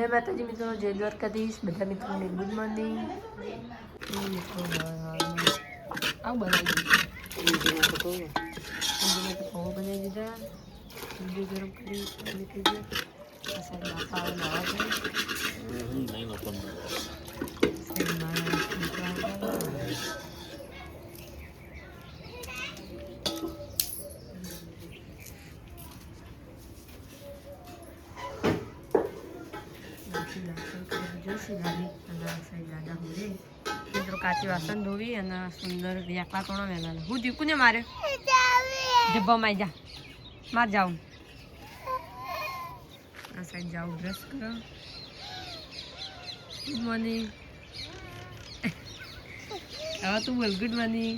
જય માતાજી મિત્રો, જય દ્વારકાધીશ. બધા મિત્રોને ગુડ મોર્નિંગ. મિત્રો આવું બનાવી દીધું બનાવી દીધા. ગરમ કરી દીધું. આ સાઈડ બાપા નાવા જાય. મિત્રો કાચી વાસણ ધોવી અને સુંદર વ્યાપા કોણ વેલા હું દીકું ને મારે જબ્બામાં જા માર જાઉં આ સાઈડ જાઉં બ્રશ કરો. Good morning. હવે તું બોલ ગુડ મોર્નિંગ.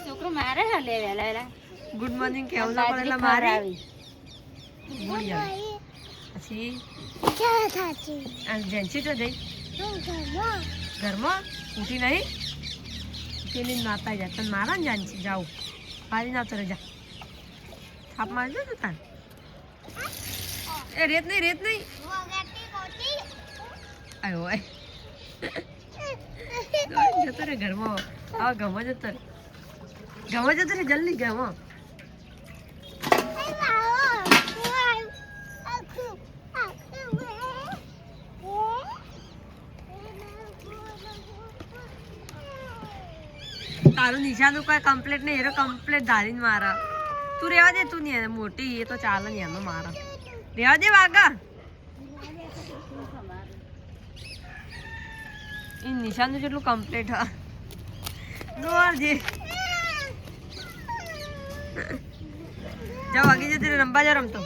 છોકરો મારે ગુડ મોર્નિંગ કેવું ના પડે મારે પછી જેન્સી તો જઈ ઘરમાં ઉઠી નહીં પેલી માતા જાય તને મારા ને જાનસી જાઉં મારી ના તરે જા થાપ મારજો ને તાન એ રેત નહીં આવ્યો જતો રે ઘરમાં હા ઘરમાં જતો રે જલ્દી ઘરમાં તારું નિશાનું કોઈ કમ્પ્લીટ નહીં એનો કમ્પ્લીટ ધારીને મારા તું રહેવા દે તું નહીં મોટી એ તો ચાલે ને એનો મારા રહેવા દે વાગા એ નિશાનું જેટલું કમ્પ્લીટ હા દોર દે જાઓ વાગી જતી રંબા જા રમતો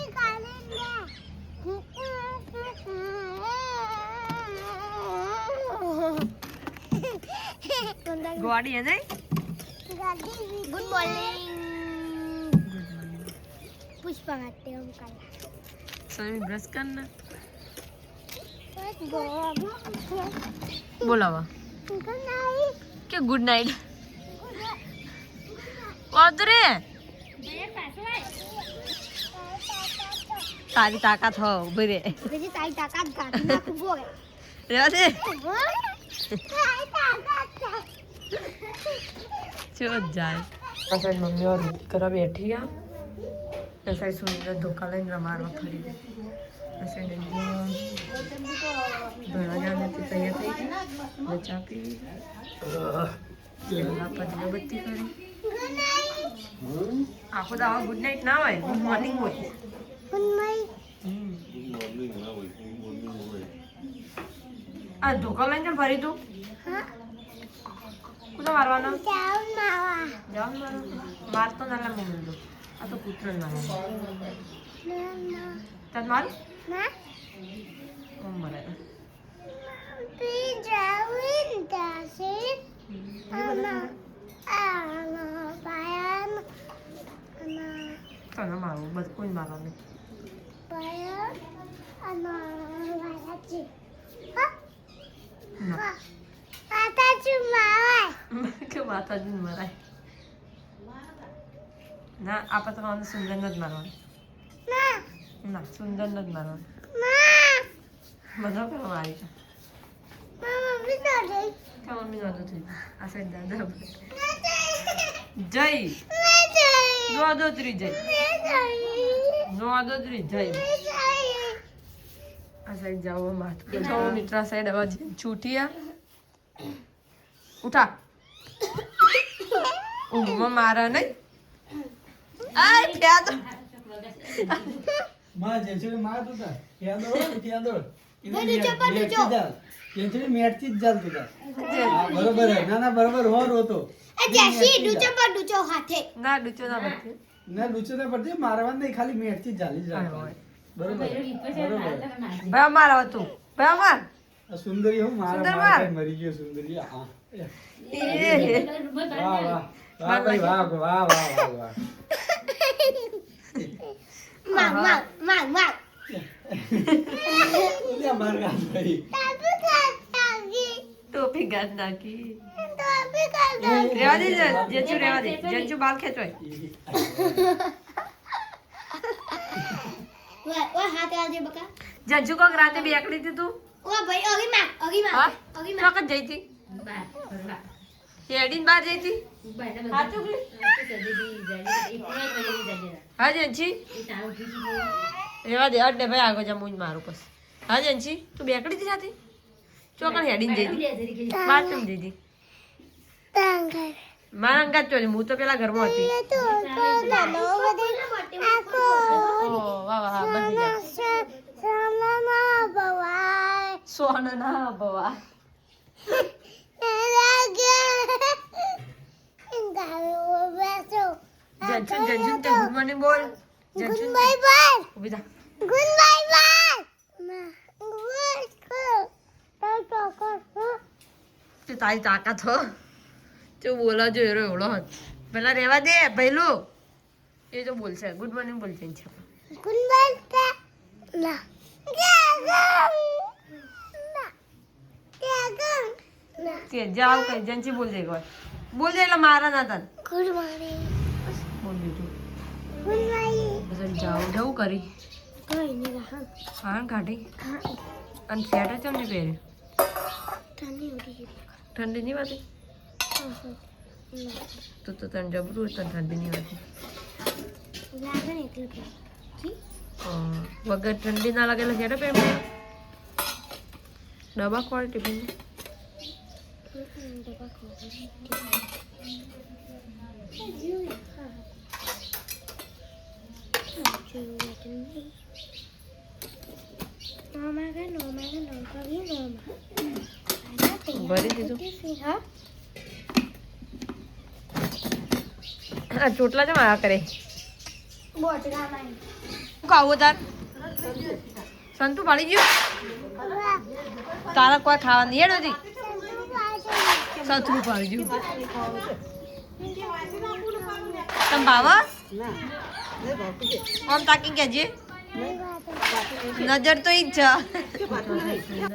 ગોડી હે નહીં गुड मॉर्निंग पुष्पा आते हम कल सभी ब्रश करना बोलावा क्या गुड नाइट ઓદરે તારી તાકાત હો ઉભી રે બીજી તારી તાકાત ગાડી ના ઉભો રે રેવા દે તારી તાકાત चो जाए साइड मम्मी और करा बैठी है ऐसा सुंदर धोखा लेने रमारवा खड़ी है ऐसे भरा जाने की तैयार થઈ ગઈ બચા પી પતલી બત્તી કરી આખો દાવા ગુડ નાઈટ ના હોય ગુડ મોર્નિંગ હોય આ ધોકા લઈને ફરી તું कुछ मारवाना जाओ मार तो ना मम्मी लो आ तो पुत्र ना तन मार ना मरे पी जाविन दासे ana ana bayan ana तो ना मारो बस कोई मारो नहीं bayan ana bayaji ha ना माताजी माराय क्यों माताजी माराय ना आप तो कौन सुंदर नद मारो ना सुंदर नद मारो मजा करो मारी का मम्मी ना दे क्या मम्मी ना दो थी ऐसे दादा जय नो दो त्रि जय नो दो त्रि जय ऐसे जाओ मात तो मित्रा साइड आवाज छूटिया उठा उम्मा मारा नहीं आई क्या तो मां जेंचुरी मार तुझा क्या दो जेंचुरी मेटची जाल तुझा बरोबर आहे ना बरोबर हो तो जैसी डुचो पर डुचो हाथे ना डुचो ना बत्ती ना डुचो ना पडते मारवा नाही खाली मेटची जाली जा बरोबर भया मारा तू भया मार सुंदरी हो मारा सुंदर मार मरी गई सुंदरी हां वाह वाह वाह भाई वाह वाह वाह वाह मांग उद्या मार का भाई टोपी गात नाकी रेवा दे जेंचू बाल खेचवाय ઓય હાથ આવજે બકા જંજુ કોક રાતે બેકડી હતી તું ઓય ભાઈ અગી માં હા અગી માં ચોકત જઈ હતી હેડીન બહાર જઈ હતી સાચું કે હા જંજી રેવા દે અડે ભાઈ આગળ જા મુંજ મારું બસ હા જંજી તું બેકડી હતી સાથે ચોકણ હેડીન જઈ હતી બહાર કેમ જઈ હતી મારા અંગાત ચોરી હું તો પેલા ઘરમાં હતી ઓહ વાહ વાહ બધી જા સોના ના બવા જંજુ જંજુ તે ગુડ મોર્નિંગ બોલ જંજુ ઉભી થા તે તારી તાકાત હો તે બોલા જો એરો એવડો હત પેલા રેવા દે પહેલું એ તો બોલશે ગુડ મોર્નિંગ બોલશે છે તે જાવ કઈ જંજી બોલ દે એકવાર બોલ દે એટલે મારા ના તન ગુડ મોર્નિંગ બોલ દીધું ગુડ મોર્નિંગ બસ જાવ જવું કરી કોઈ નહીં હા હા કાઢી અને સ્વેટર કેમ નહીં પહેર્યું ઠંડી ઉડી ઠંડી નહીં વાતી તો તને જબરું તને ઠંડી નહીં વાતી લાગે ને એટલે વગર ઠંડી ના લાગે એટલે સ્વેટર પહેરી ડબ્બા ખોળ ટિફિન ભરી દીધું હા ચોટલા જમા આ કરે ખાવું તાર સંતુ પાડી ગયો તારા કોઈ ખાવાની હેડ હતી સથરું પાડી ગયું તમ ભાવા આમ તાકી કેજે નજર તો ઈ જ છે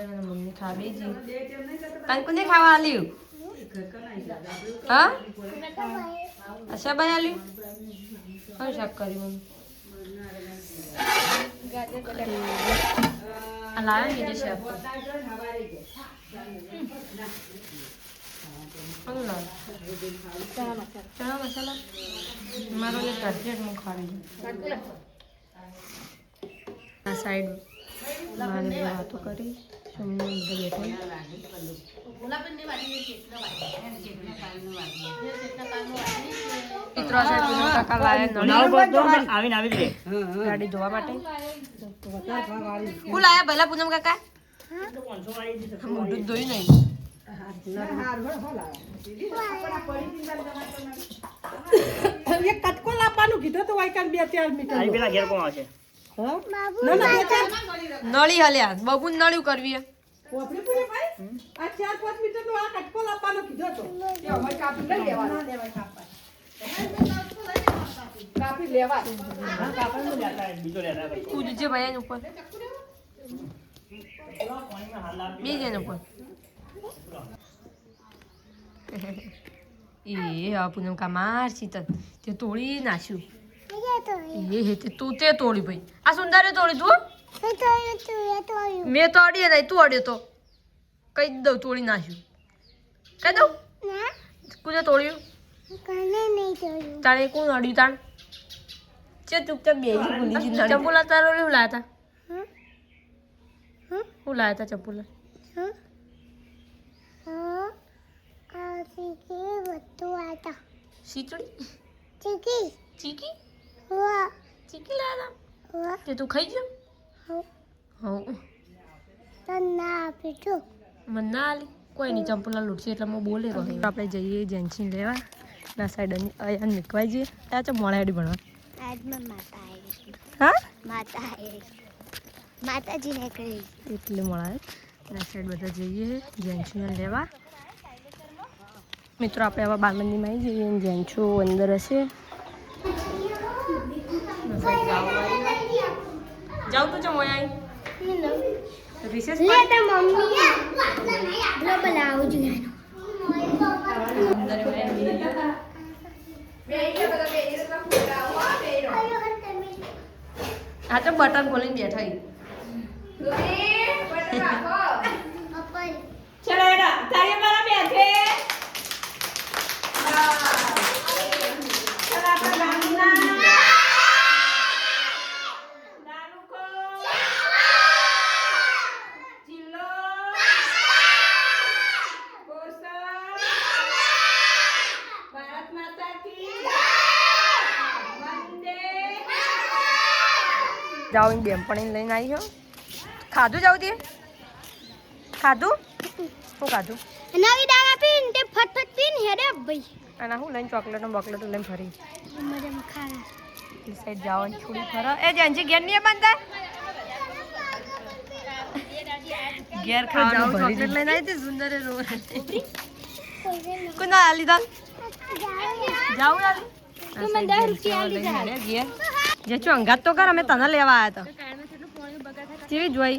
મમ્મી ખાવી જી તને કોને ખાવા આલ્યું હા અચ્છા ભાઈ આલ્યું કયું શાક કર્યું મમ્મી આ લાવે ને જે શાક કોનું લાવે ચણા મસાલા મારો એક કટલેટ હું ખાવી આ સાઈડ મારે બે વાતો કરી સમને બધા બેઠા કાકા લાવે ગાડી ધોવા માટે શું લાયા ભલા પૂનમ કાકા મોઢું ધોયું નહીં એક કટકો લાવવાનું કીધું તો વાયકાન 2-4 મીટર આવી પેલા ઘેર કોણ આવશે નળી હલ્યા બબુ નળ્યું કરવી કોપડી પૂરી ભાઈ આ 4-5 મીટર નો આ કટકો લાવવાનું કીધું તો એ અમાર કાપી લઈ લેવાનું કાપી લેવા હા કાપવાનું લેતા બીજો લેતા કૂદજે ભાઈ ઉપર બે જણ ઉપર એ આ પૂનમ કા મારસી તે તોડી નાખ્યું એ તે તું તે તોડી ભાઈ આ સુંદરે તોડી તું મેં તો અડીએ નહીં તું અડ્યો તો કઈ દઉં તોડી નાખ્યું કઈ દઉં કોને તોડ્યું તારે કોણ અડ્યું તાણ ચે ચૂપચાપ બે ભૂલી ગઈ ચંપુલા તારો શું લાયા હતા શું લાયા હતા ચંપુલા શીચડી ચીકી ચીકી લાયા હતા તે તું ખાઈ ગયો હવ મને ના આલી કોઈ નહીં ચંપુલા લૂટશે એટલે હું બોલે રહી આપણે જઈએ જેન્સી લેવા ના સાઈડ અહીંયા નીકવાઈ જઈએ ત્યાં તો મોડા હેડી ભણવા હા માતાજી ને કરી એટલે મળાય ના સાઈડ બધા જઈએ જેન્સીને લેવા મિત્રો આપણે આવા બાલમંદીમાં આવી જઈએ જેન્સો અંદર હશે જાઉં તો ચમ હોય રિસેસ આ તો બટન ખોલીને બેઠા ઈ. અપાઈ ચલો એડા તારી મારા બેઠે ચલો આપણા ગામના નાનુકો જિલ્લો કોસા ભારત માતા કી વંદે જાઓ એની બેનપણીને લઈને આવી છો ખાધું જાવ તે ખાધું શું ખાધું નવી દાણા પીને તે ફટફટ પીને હેડે ભાઈ અને હું લઈને ચોકલેટો બોકલેટો લઈને ફરી મજામાં ખાના એ સાઈડ જવાની છોડી ફરો એ જેનજી ઘેર નહીં બંધા ઘેર ખાવાનું ચોકલેટ લઈને આવી હતી સુંદરે રોડ કોના આલી દાલ જાઉં આલી તો મને 10 રૂપિયા આલી જા ઘેર જે છો અંગાત તો કર અમે તને લેવા આવ્યા હતા કેવી જોઈ